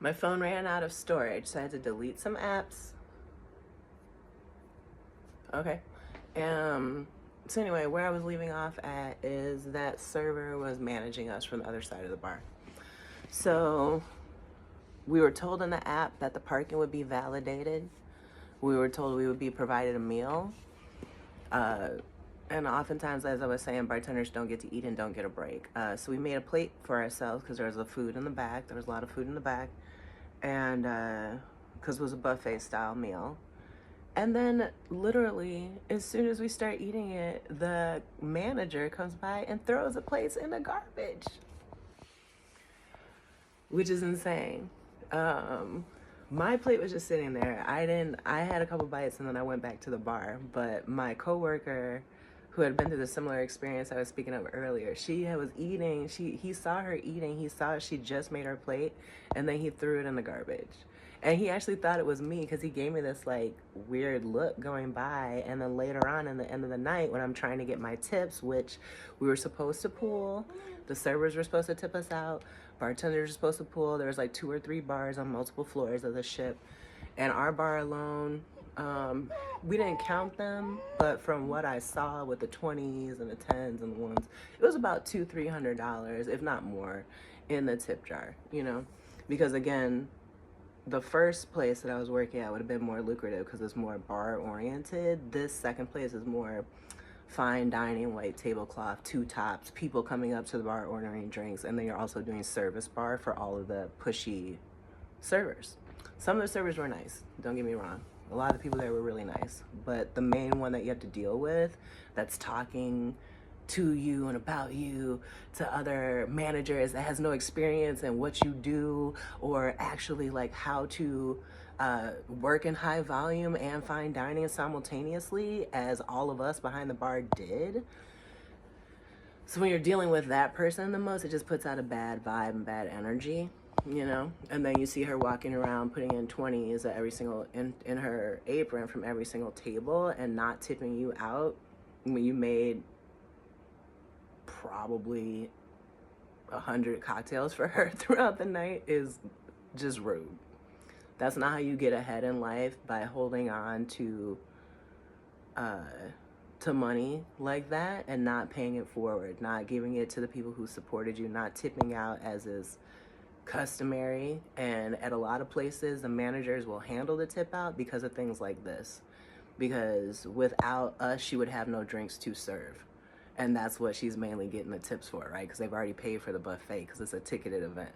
My phone ran out of storage, so I had to delete some apps. Okay. So anyway, where I was leaving off at is that server was managing us from the other side of the bar. So we were told in the app that the parking would be validated. We were told we would be provided a meal. And oftentimes, as I was saying, bartenders don't get to eat and don't get a break. So we made a plate for ourselves because there was a food in the back. There was a lot of food in the back. And because it was a buffet style meal. And then literally, as soon as we start eating it, the manager comes by and throws the plates in the garbage, which is insane. My plate was just sitting there. I had a couple bites and then I went back to the bar. But my coworker, who had been through the similar experience I was speaking of earlier, she was eating. He saw her eating. He saw she just made her plate, and then he threw it in the garbage. And he actually thought it was me because he gave me this like weird look going by. And then later on in the end of the night, when I'm trying to get my tips, which we were supposed to pool, the servers were supposed to tip us out, bartenders were supposed to pool. There was like 2 or 3 bars on multiple floors of the ship, and our bar alone, we didn't count them, but from what I saw with the 20s and the 10s and the ones, it was about $200-300, if not more, in the tip jar, you know, because again, the first place that I was working at would have been more lucrative because it's more bar oriented. This second place is more fine dining, white tablecloth, 2 tops, people coming up to the bar ordering drinks, and then you're also doing service bar for all of the pushy servers. Some of the servers were nice, don't get me wrong. A lot of the people there were really nice, but the main one that you have to deal with that's talking to you and about you to other managers that has no experience in what you do or actually like how to work in high volume and fine dining simultaneously, as all of us behind the bar did. So when you're dealing with that person the most, it just puts out a bad vibe and bad energy, you know. And then you see her walking around putting in 20s at every single in her apron from every single table and not tipping you out when you made probably 100 cocktails for her throughout the night is just rude. That's not how you get ahead in life, by holding on to money like that and not paying it forward, not giving it to the people who supported you, not tipping out as is customary. And at a lot of places, the managers will handle the tip out because of things like this, because without us, she would have no drinks to serve. And that's what she's mainly getting the tips for, right? Because they've already paid for the buffet because it's a ticketed event.